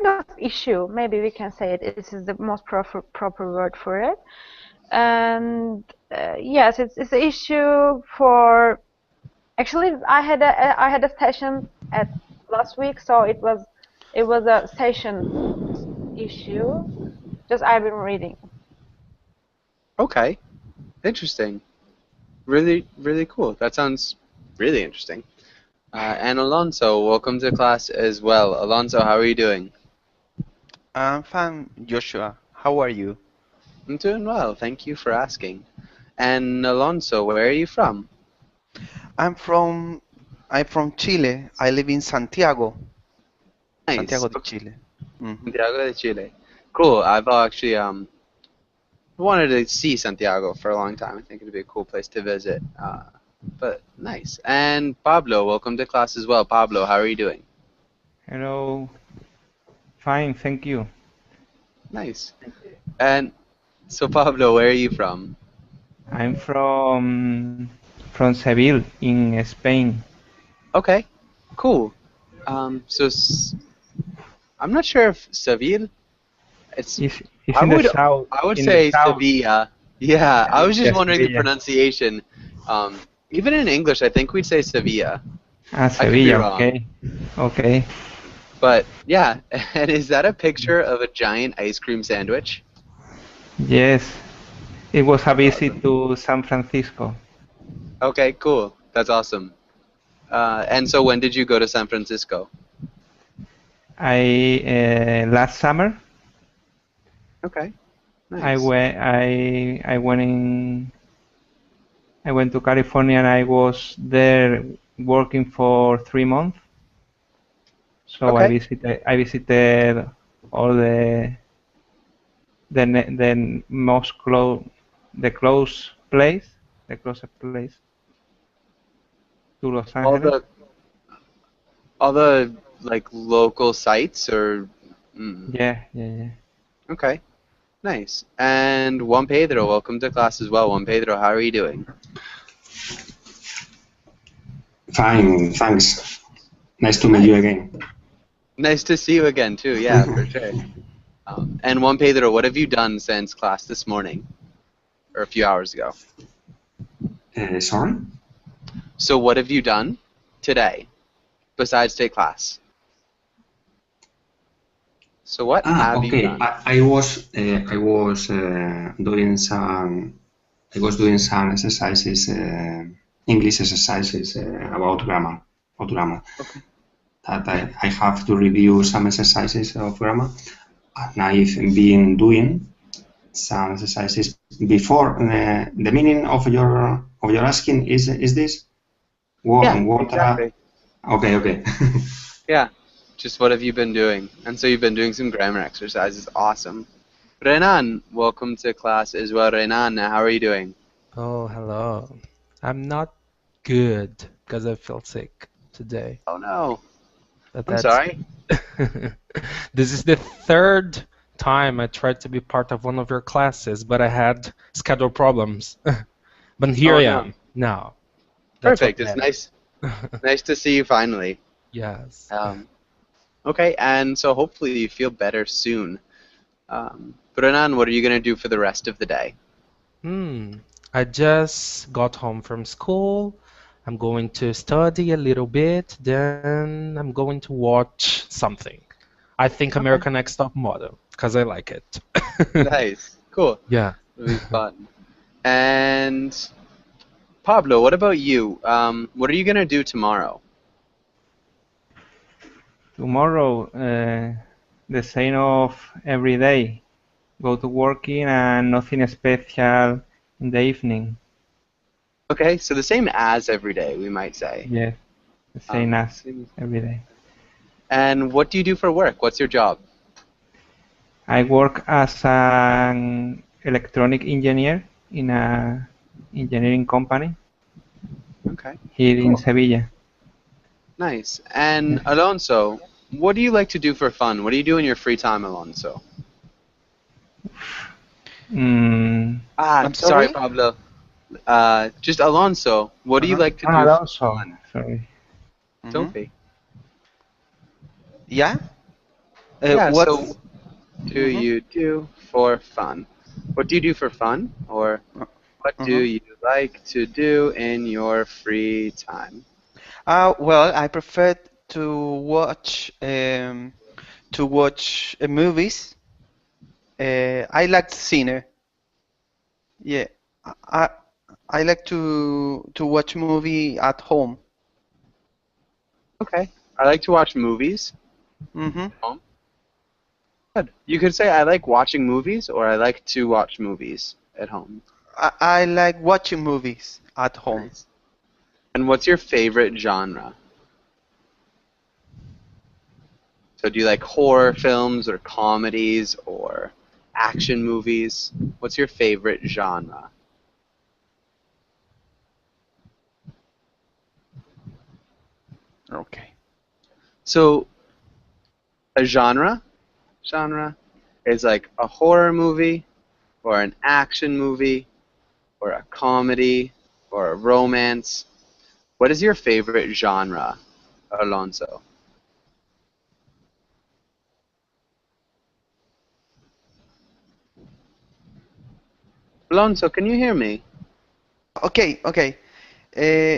kind of issue. Maybe we can say it. This is the most proper word for it. And yes, it's an issue for. Actually, I had a session at last week, so it was a session issue. Just I've been reading. Okay, interesting. Really, really cool. That sounds really interesting. And Alonso, welcome to class as well. Alonso, how are you doing? I'm fine, Joshua. How are you? I'm doing well. Thank you for asking. And Alonso, where are you from? I'm from I'm from Chile. I live in Santiago, Nice. Santiago de Chile. Hmm. Santiago de Chile. Cool. I've actually wanted to see Santiago for a long time. I think it'd be a cool place to visit. But nice. And Pablo, welcome to class as well. Pablo, how are you doing? Hello, fine, thank you. Nice. And so Pablo, where are you from? I'm from Seville in Spain. Okay. Cool. So I'm not sure if Seville. It's It's I in the would south, I would in the say south. Sevilla. Yeah, I was just Yeah, wondering the Sevilla. pronunciation. Even in English, I think we'd say Sevilla. Ah, I could be Sevilla. wrong. Okay, okay. But yeah, and is that a picture of a giant ice cream sandwich? Yes, it was a That's visit awesome. to San Francisco. Okay, cool. That's awesome. And so when did you go to San Francisco? I last summer Okay, I nice. went I went to California and I was there working for 3 months. So Okay. I visited all the most the close place, the closest place to Los All Angeles. the all the like local sites or Yeah, yeah, yeah. okay, nice. And Juan Pedro, welcome to class as well. Juan Pedro, how are you doing? Fine, thanks. Nice to meet you Nice. again. Nice to see you again too. Yeah, for sure. And Juan Pedro, what have you done since class this morning or a few hours ago? Sorry? So what have you done today besides take class? So what have you Okay. done? I was doing some exercises, English exercises about grammar. About grammar. Okay. That Nice. I have to review some exercises of grammar, and I've been doing some exercises before. The meaning of your asking is this? Yeah, What exactly. okay, okay. Yeah. Just what have you been doing? And so you've been doing some grammar exercises. Awesome. Renan, welcome to class as well. Renan, how are you doing? Oh, hello. I'm not good because I feel sick today, Oh no. but I'm that's sorry. this is the third time I tried to be part of one of your classes, but I had schedule problems. But here Oh I no. am now. That's what Perfect. It's matters. nice to see you finally. Yes. Um, okay, and so hopefully you feel better soon. Renan, what are you gonna do for the rest of the day? Hmm. I just got home from school. I'm going to study a little bit, then I'm going to watch something. I think Okay. American Next Top Model because I like it. Nice. Cool. Yeah. It'll be fun. And Pablo, what about you? What are you gonna do tomorrow? Tomorrow, the same of every day. Go to working and nothing special in the evening. Okay, so the same as every day, we might say. Yes, the same as Same. every day. And what do you do for work? What's your job? I work as an electronic engineer in a engineering company Okay, here in cool. Sevilla. Nice. And Yes. Alonso, what do you like to do for fun? What do you do in your free time, Alonso? Mm, I'm Sorry, sorry? Pablo. Just Alonso, what do you Uh-huh. like to do for Alonso, fun? sorry. Hmm. Don't be. Yeah? Yeah, What? so do Mm-hmm. you do for fun? What do you do for fun? Or what do Uh-huh. you like to do in your free time? Well, I prefer to watch movies. I like cinema. Yeah, I I like to watch movie at home. Okay. I like to watch movies. Mm-hmm. Home. Good. You could say I like watching movies or I like to watch movies at home. I like watching movies at home. Nice. And what's your favorite genre? So do you like horror films or comedies or action movies? What's your favorite genre? Okay. So a genre is like a horror movie or an action movie or a comedy or a romance. What is your favorite genre, Alonso? Alonso, can you hear me? Okay, okay.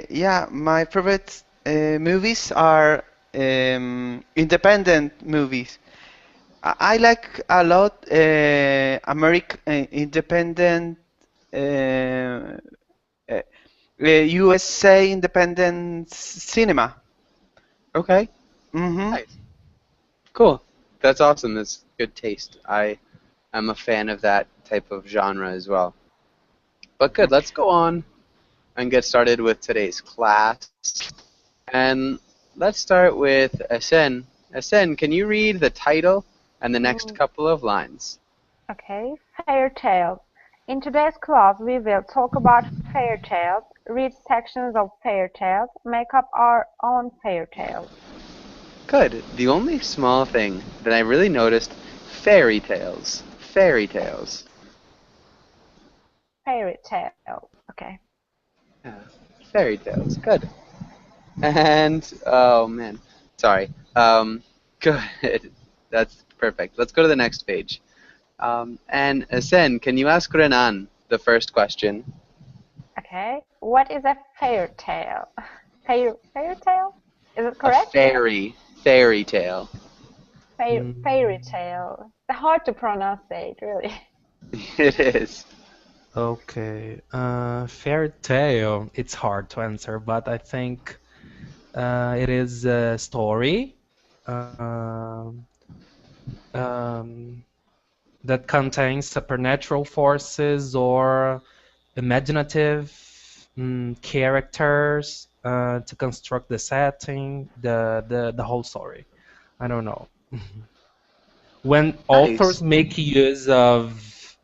Yeah, my favorite movies are independent movies. I like a lot American independent uh, uh, USA independent cinema. Okay. Mm-hmm. Nice. Cool. That's awesome. That's good taste. I am a fan of that type of genre as well. But good, let's go on and get started with today's class. And let's start with Asen. Asen, can you read the title and the next Mm, couple of lines? okay, fairy tales. In today's class, we will talk about fairy tales, read sections of fairy tales, make up our own fairy tales. Good. The only small thing that I really noticed, fairy tales. Fairy tales. Fairy tale. Okay. Yeah, fairy tales. Good. And oh man, sorry. Good. That's perfect. Let's go to the next page. And Sen, can you ask Renan the first question? Okay. What is a fairy tale? Fairy tale? Is it A correct? fairy tale. Fairy Mm, tale. It's hard to pronounce it, really. It is. okay. Fairy tale. It's hard to answer, but I think it is a story um, um, that contains supernatural forces or imaginative characters to construct the setting, the whole story. I don't know. When Nice. authors make use of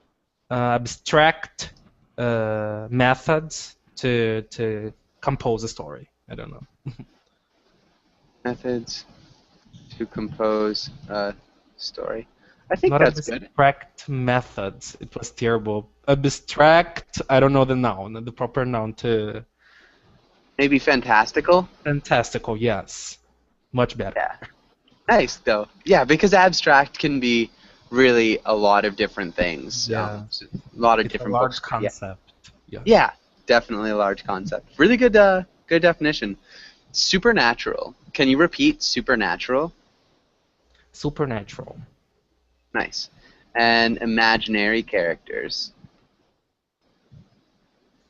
abstract methods to compose a story. I don't know. Methods to compose a story. I think Not that's good. abstract methods. It was terrible. Abstract, I don't know the noun, the proper noun to Maybe fantastical. fantastical, yes. Much better. Yeah. Nice though. Yeah, because abstract can be really a lot of different things. Yeah. A lot of It's a different large books. Yeah. concept. Yes. Yeah. Definitely a large concept. Really good. Good definition. Supernatural. Can you repeat supernatural? Supernatural. Nice. And imaginary characters.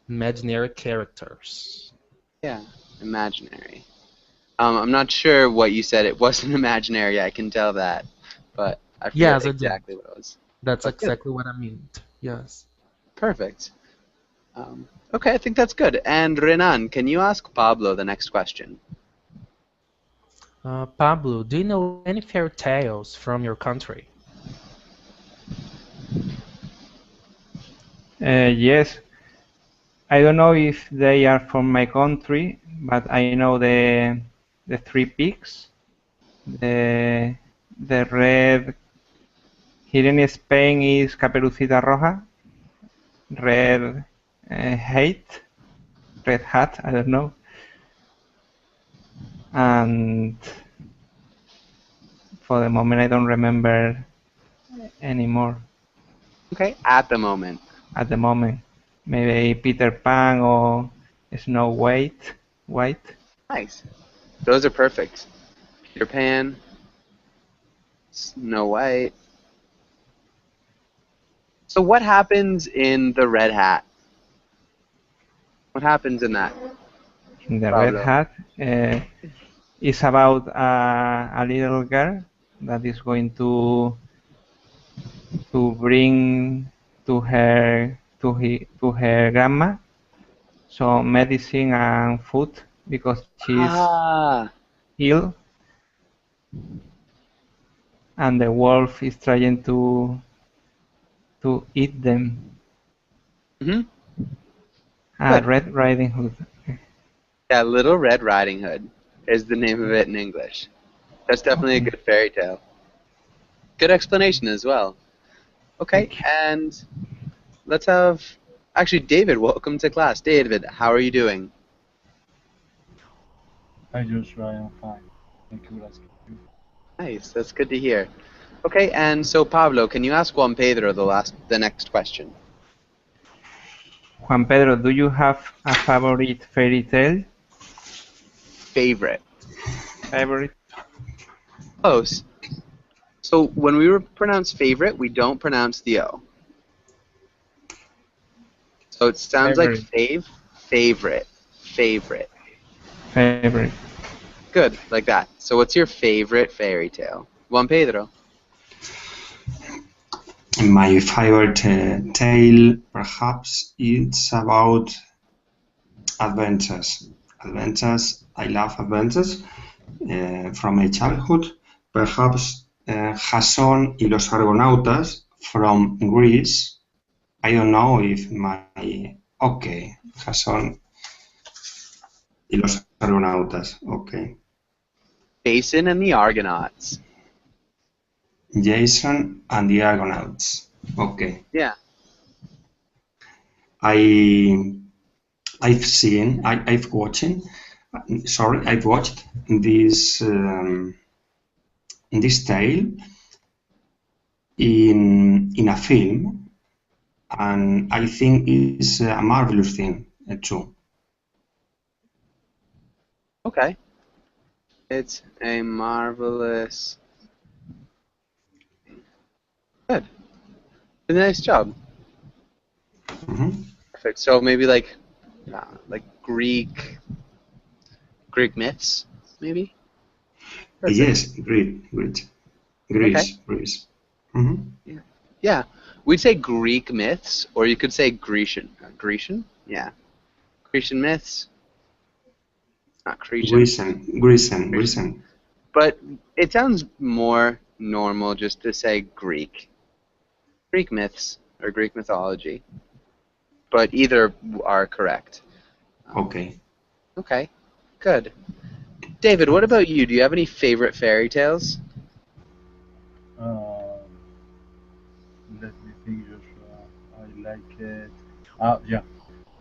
Imaginary characters. Yeah. Imaginary. I'm not sure what you said. It wasn't imaginary. I can tell that, but I forget Yes, I did. exactly what it was. That's But good. exactly what I meant. Yes. Perfect. Okay, I think that's good. And Renan, can you ask Pablo the next question? Pablo, do you know any fairy tales from your country? Yes, I don't know if they are from my country, but I know the three pigs, the the red. Here in Spain is Caperucita Roja, red hate, red hat. I don't know. And for the moment I don't remember anymore. Okay, at the moment. At the moment, maybe Peter Pan or Snow White. Nice. Those are perfect. Peter Pan, Snow White. So what happens in the Red Hat? What happens in that? In the Pablo. Red Hat, it's about a little girl that is going to bring to her grandma some medicine and food because she's Ah, ill, and the wolf is trying to eat them. hmm Good. Red Riding Hood. Yeah, Little Red Riding Hood is the name of it in English. That's definitely a good fairy tale. Good explanation as well. Okay, and let's have... Actually, David, welcome to class. David, how are you doing? Hi Joshua, I'm fine. Thank you for asking. Nice, that's good to hear. Okay, and so Pablo, can you ask Juan Pedro the next question? Juan Pedro, do you have a favorite fairy tale? Favorite. Favorite? Close. So when we pronounce favorite, we don't pronounce the O. So it sounds like favorite. Favorite. Good, like that. So what's your favorite fairy tale? Juan Pedro. My favorite tale, perhaps, it's about adventures. I love adventures from my childhood. Perhaps Jason y los Argonautas from Greece. I don't know if my... Okay, Jason y los Argonautas. Okay. Jason and the Argonauts. Jason and the Argonauts. Okay. Yeah. I've watched this tale in a film, and I think it's a marvelous thing too. Okay. It's a marvelous... Good. Nice job. Mm-hmm. Perfect. So maybe like Greek myths, maybe? Yes, Greece. Okay. Greece. Mm-hmm. Yeah. We'd say Greek myths, or you could say Grecian. Grecian? Yeah. Grecian myths. Not Grecian. Grecian. But it sounds more normal just to say Greek. Greek myths, or Greek mythology. But either are correct. Okay. Okay. Good. David, what about you? Do you have any favorite fairy tales? Let me think, Joshua. I like it. Yeah.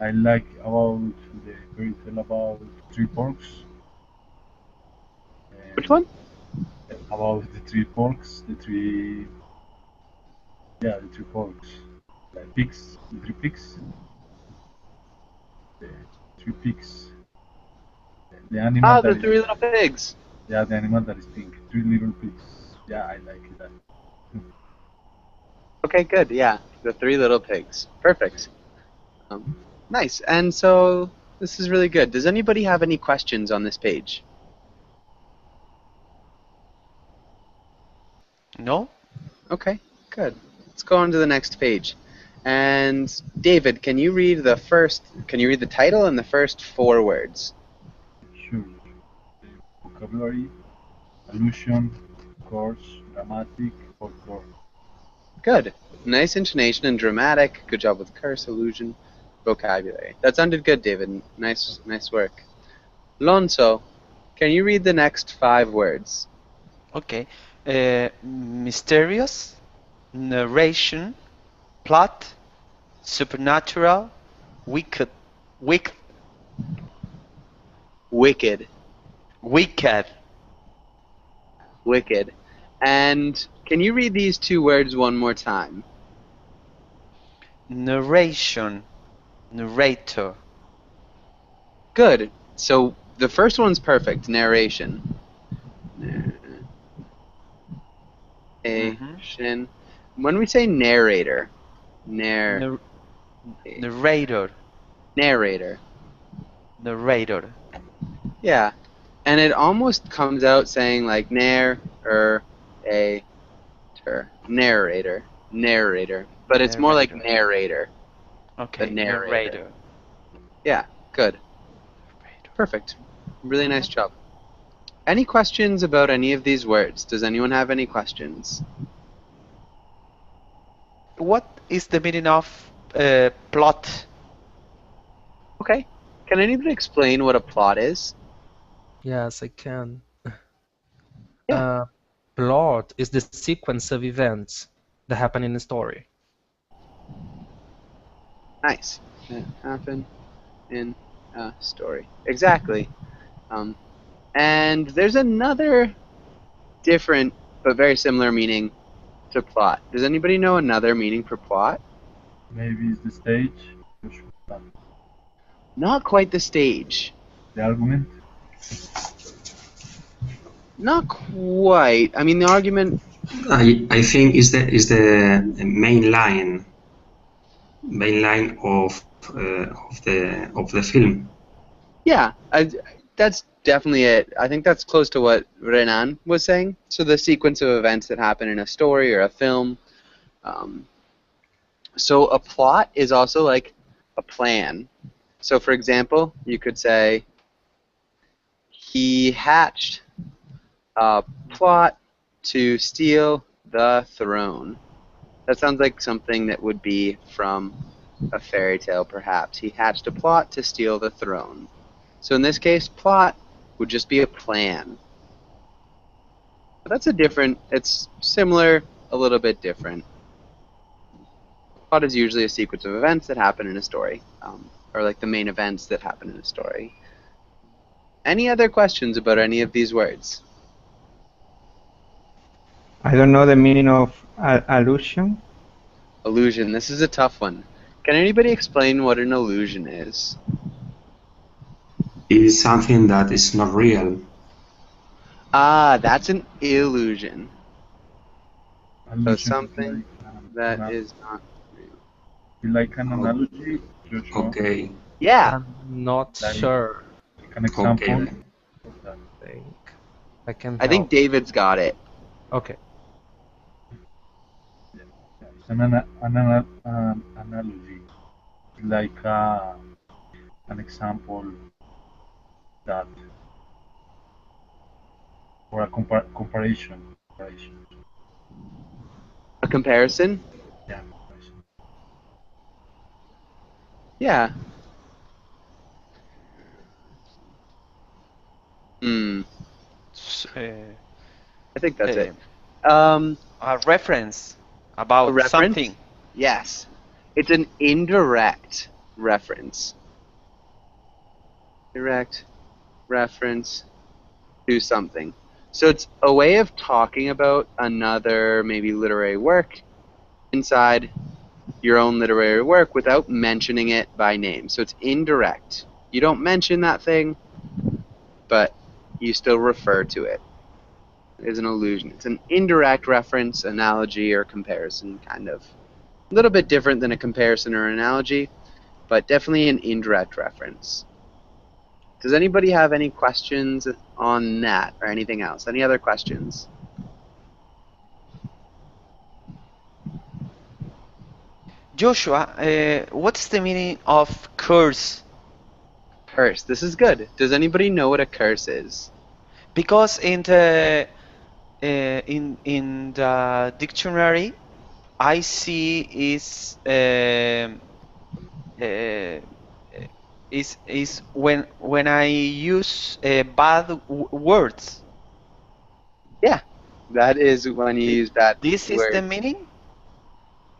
I like about the fairy tale about three porks. Which one? About the three porks, the three porks. The pigs, the three pigs. The three pigs. The animal The that Three is, Little Pigs. yeah, the animal that is pink. Three little pigs. Yeah, I like that. Okay, good. Yeah, the Three Little Pigs. Perfect. Nice. And so this is really good. Does anybody have any questions on this page? No? Okay, good. Let's go on to the next page. And David, can you read the title and the first 4 words? Sure. The vocabulary, allusion, course, dramatic, folklore. Good. Nice intonation and dramatic. Good job with curse, allusion, vocabulary. That sounded good, David. Nice work. Lonzo, can you read the next 5 words? Okay. Mysterious, narration, plot, supernatural, wicked. Wicked. Wicked. Wicked. And can you read these two words one more time? Narration. Narrator. Good. So the first one's perfect. Narration. Narration. When we say narrator, Narrator. narrator. Narrator. Yeah. And it almost comes out saying like narrator. Narrator. But it's more like narrator. Okay. The narrator. Narrator. Yeah, good. Perfect. Really nice job. Any questions about any of these words? Does anyone have any questions? What is the meaning of plot? Okay. Can anybody explain what a plot is? Yes, I can. Yeah. Plot is the sequence of events that happen in a story. Nice. That happen in a story. Exactly. And there's another different but very similar meaning to plot. Does anybody know another meaning for plot? Maybe it's the stage. Not quite the stage. The argument. Not quite. I mean, the argument. I think is the main line of the film. Yeah, that's definitely it. I think that's close to what Renan was saying. So the sequence of events that happen in a story or a film. So a plot is also like a plan. So for example, you could say, he hatched a plot to steal the throne. That sounds like something that would be from a fairy tale, perhaps. He hatched a plot to steal the throne. So in this case, plot would just be a plan. But that's it's similar, a little bit different. Plot is usually a sequence of events that happen in a story, or like the main events that happen in a story. Any other questions about any of these words? I don't know the meaning of allusion. Illusion. This is a tough one. Can anybody explain what an illusion is? It is something that is not real. Ah, that's an illusion. So Allusion something like, that is not real. like an analogy, Joshua. Okay. Yeah. I'm not Like- sure. Like an example. Okay. of that. I can I think help. David's got it. Okay. It's an analogy, like an example that, or a comparison. A comparison? Yeah, comparison. Yeah. Hmm. I think that's it. A reference about A reference? something. Yes. It's an indirect reference. Direct reference to something. So it's a way of talking about another maybe literary work inside your own literary work without mentioning it by name. So it's indirect. You don't mention that thing, but you still refer to it. It is an allusion. It's an indirect reference, analogy, or comparison, kind of. A little bit different than a comparison or analogy, but definitely an indirect reference. Does anybody have any questions on that or anything else? Any other questions? Joshua, what's the meaning of curse? Curse. This is good. Does anybody know what a curse is? Because in the dictionary, I see is when I use bad words. Yeah, that is when you use that This word. is the meaning?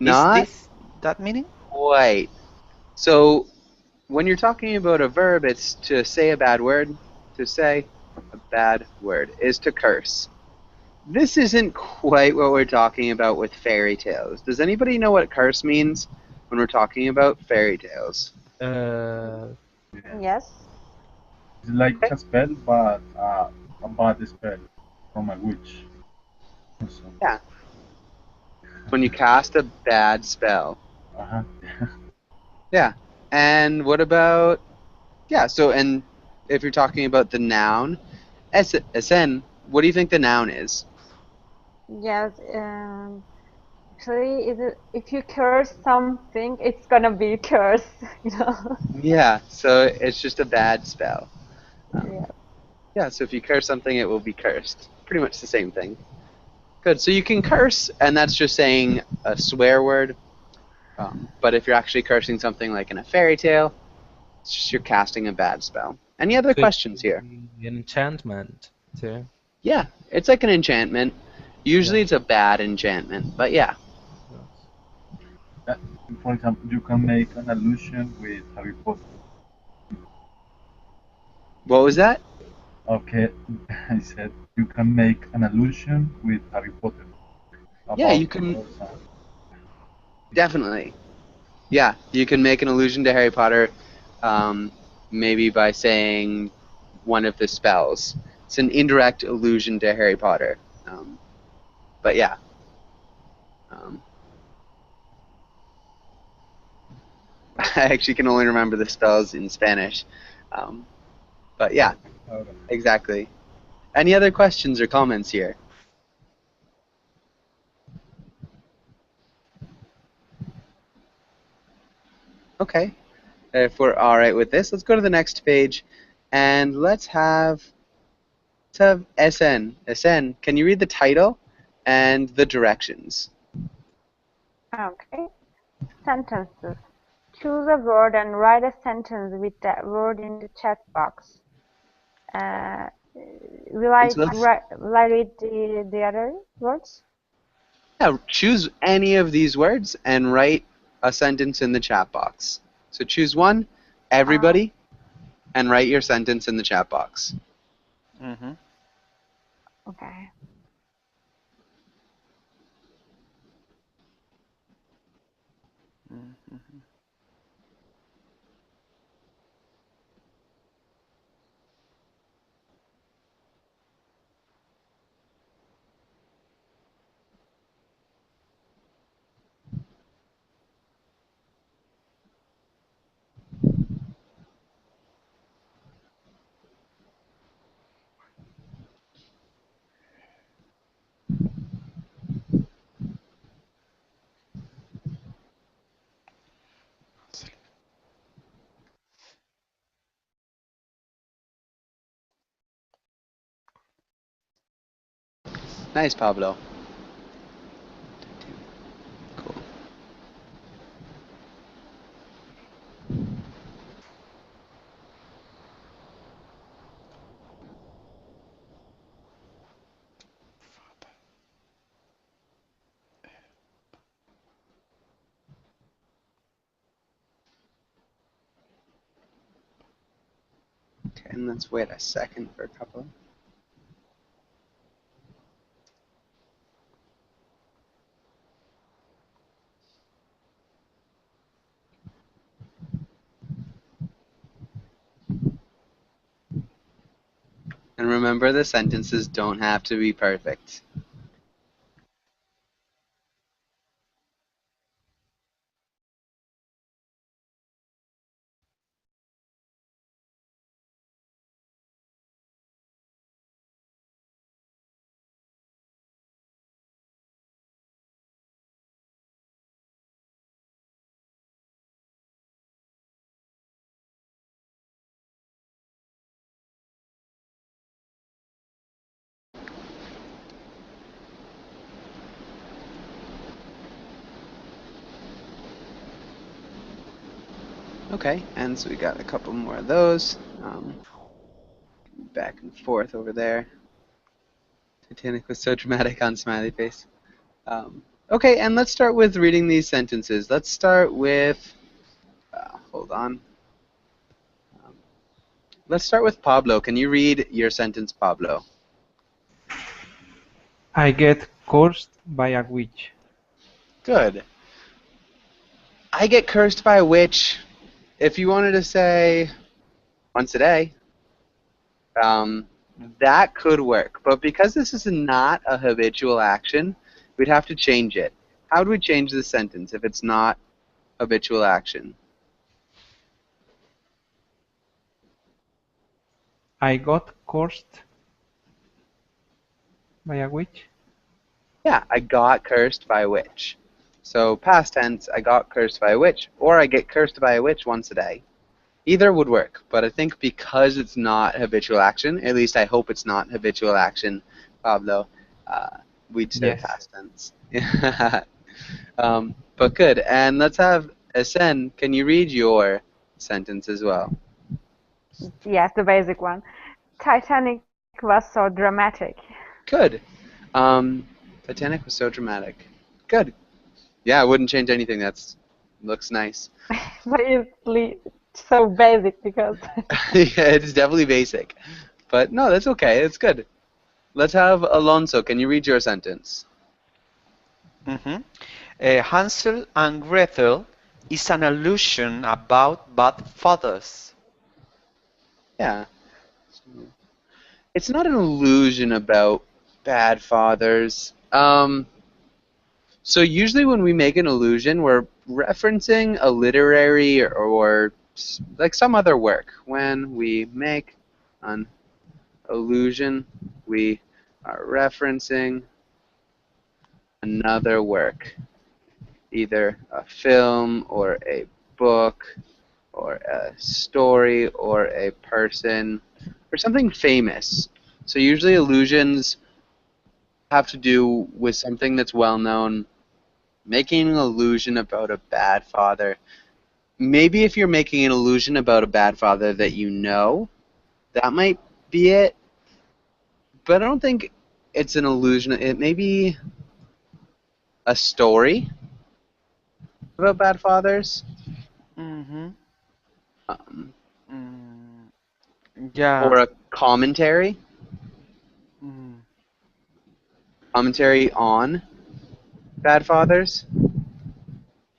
Not Is this that meaning? quite. So when you're talking about a verb, it's to say a bad word. To say a bad word is to curse. this isn't quite what we're talking about with fairy tales. Does anybody know what curse means when we're talking about fairy tales? Uh, Yeah. Yes. It's like a spell, but a bad spell from a witch. Also. Yeah. When you cast a bad spell. Uh-huh. Yeah. And what about, yeah, so, and if you're talking about the noun, Esen, what do you think the noun is? Yes. Actually, if you curse something, it's gonna be cursed. You know. Yeah, so it's just a bad spell. Yeah. Yeah, so if you curse something, it will be cursed. Pretty much the same thing. Good, so you can curse, and that's just saying a swear word. But if you're actually cursing something like in a fairy tale, it's just you're casting a bad spell. Any other so it questions could here? be an enchantment too. Yeah, it's like an enchantment. Usually Yeah. it's a bad enchantment, but yeah. Uh, For example, you can make an allusion with Harry Potter. What was that? Okay, I said you can make an allusion with Harry Potter Yeah, about you can curse and definitely. Yeah, you can make an allusion to Harry Potter, maybe by saying one of the spells. It's an indirect allusion to Harry Potter. But yeah. Um, I actually can only remember the spells in Spanish. But yeah, exactly. Any other questions or comments here? Okay. If we're all right with this, let's go to the next page, and let's have SN. SN, can you read the title and the directions? Okay. Sentences. Choose a word and write a sentence with that word in the chat box. Uh, will I read the other words? Yeah, choose any of these words and write a sentence in the chat box. So choose one, everybody, and write your sentence in the chat box. Mm-hmm. Okay. Mm-hmm. Nice, Pablo. Cool. Okay, and let's wait a second for a couple. And remember, the sentences don't have to be perfect. Okay, and so we got a couple more of those. Back and forth over there. Titanic was so dramatic on smiley face. Okay, and let's start with reading these sentences. Let's start with, hold on. Let's start with Pablo. Can you read your sentence, Pablo? I get cursed by a witch. Good. I get cursed by a witch. If you wanted to say once a day, um, that could work. But because this is not a habitual action, we'd have to change it. How would we change the sentence if it's not habitual action? I got cursed by a witch. Yeah, I got cursed by a witch. So past tense, I got cursed by a witch, or I get cursed by a witch once a day. Either would work, but I think because it's not habitual action, at least I hope it's not habitual action, Pablo, we'd say Yes. past tense. But good, and let's have Esen, can you read your sentence as well? Yes, the basic one. Titanic was so dramatic. Good. Titanic was so dramatic. Good. Yeah, I wouldn't change anything. Looks nice. But it's so basic because Yeah, it's definitely basic. But no, that's okay. It's good. Let's have Alonso. Can you read your sentence? Hansel and Gretel is an allusion about bad fathers. Yeah. It's not an illusion about bad fathers. So usually when we make an allusion, we're referencing a literary or like some other work. When we make an allusion, we are referencing another work, either a film or a book or a story or a person or something famous. So usually allusions have to do with something that's well known. Making an allusion about a bad father. Maybe if you're making an allusion about a bad father that you know, that might be it. But I don't think it's an allusion. It may be a story about bad fathers. Mm-hmm. Um, Yeah. or a commentary. Mm. Commentary on bad fathers.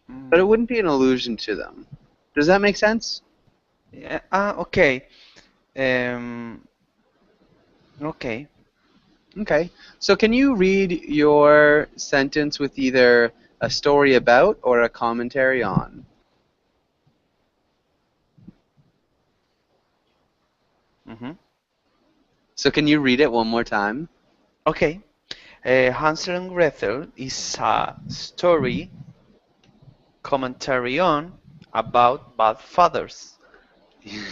But it wouldn't be an allusion to them. Does that make sense? Yeah. Okay. Okay. Okay. So can you read your sentence with either a story about or a commentary on? Mm-hmm. So can you read it one more time? Okay. Hansel and Gretel is a story commentary on about bad fathers.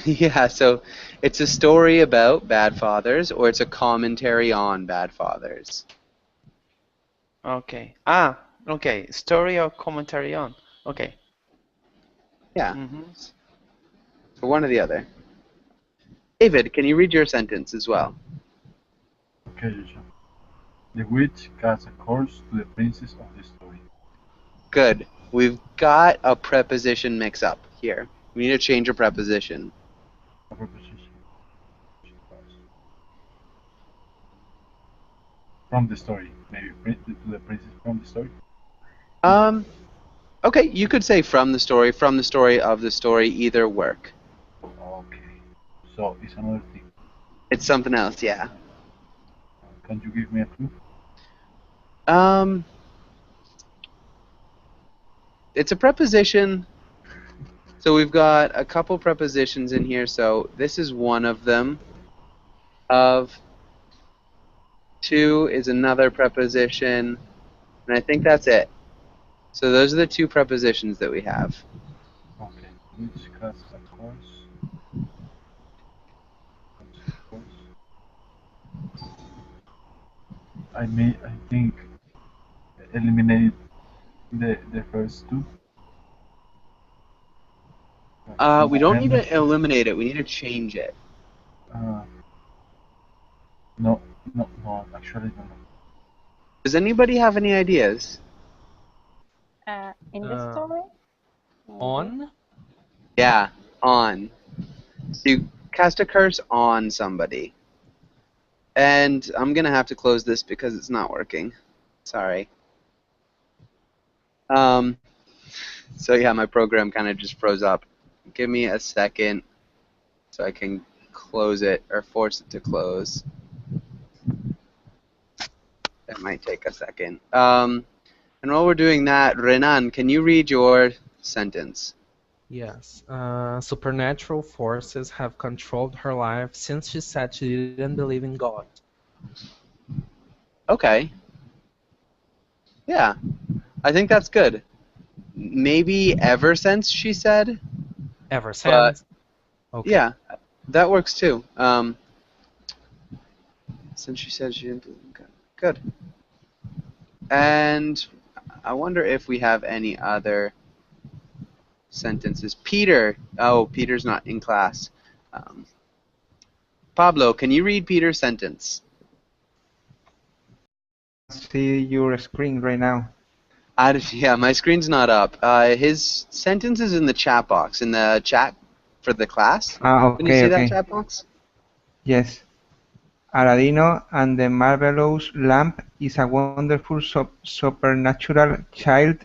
Yeah, so it's a story about bad fathers or it's a commentary on bad fathers. Okay. Okay. Story or commentary on. Okay. Yeah. Mm-hmm. So one or the other. David, can you read your sentence as well? Okay, Joshua. The witch casts a curse to the princess of the story. Good. We've got a preposition mix-up here. We need to change a preposition. A preposition. From the story, maybe to the princess from the story. Okay, you could say from the story, of the story, either work. Okay, so it's another thing. It's something else, yeah. Can you give me a clue? It's a preposition. So we've got a couple prepositions in here, so this is one of them. Of two is another preposition, and I think that's it. So those are the two prepositions that we have. Okay, witch casts a curse. I think eliminate the first two. We don't need to eliminate it. We need to change it. No, actually no. Does anybody have any ideas? in the story. On? Yeah, on. So you cast a curse on somebody. And I'm gonna have to close this because it's not working. Sorry. So yeah, my program kind of just froze up. Give me a second so I can close it or force it to close. That might take a second. And while we're doing that, Renan, can you read your sentence? Yes. Supernatural forces have controlled her life since she said she didn't believe in God. Okay. Yeah, I think that's good. Maybe ever since she said, Ever but since. Okay. yeah, that works too. Since she said she didn't believe in God. Good. And I wonder if we have any other sentences. Peter. Oh, Peter's not in class. Um, Pablo, can you read Peter's sentence? See your screen right now. Yeah, my screen's not up. His sentence is in the chat box, in the chat for the class. Ah, Can you okay, see that okay. chat box? Yes. Aladino and the Marvelous Lamp is a wonderful supernatural child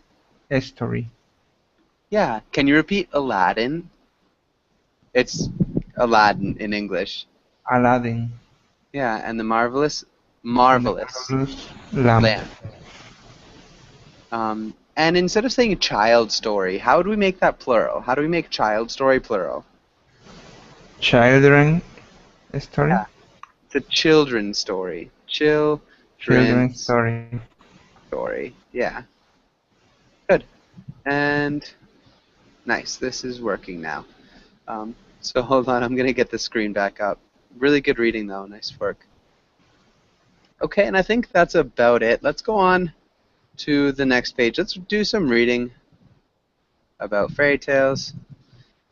story. Yeah. Can you repeat Aladdin? It's Aladdin in English. Aladdin Yeah, and the marvelous and the Marvelous Lamp. lamp. And instead of saying child story, how do we make that plural? How do we make child story plural? Children story? Yeah. It's a children's story. Children's Children's story. story. Yeah. Good. And nice. This is working now. So hold on. I'm going to get the screen back up. Really good reading, though. Nice work. Okay, and I think that's about it. Let's go on to the next page. Let's do some reading about fairy tales.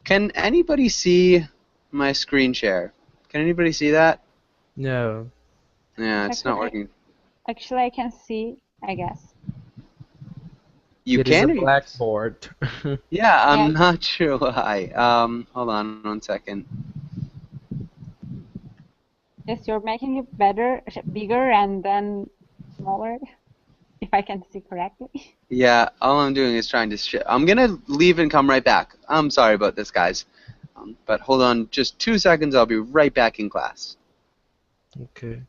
Can anybody see my screen share? Can anybody see that? No. Yeah, it's not working. Actually, I can see, I guess. You It is can? a Or you- blackboard. Yeah, I'm Yeah. not sure why. Hold on 1 second. Yes, you're making it better, bigger, and then smaller, if I can see correctly. Yeah, all I'm doing is trying to I'm gonna leave and come right back. I'm sorry about this, guys. But hold on just 2 seconds. I'll be right back in class. Okay.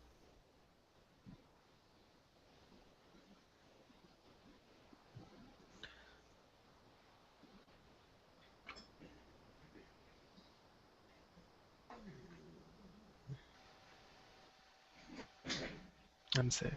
I'm safe.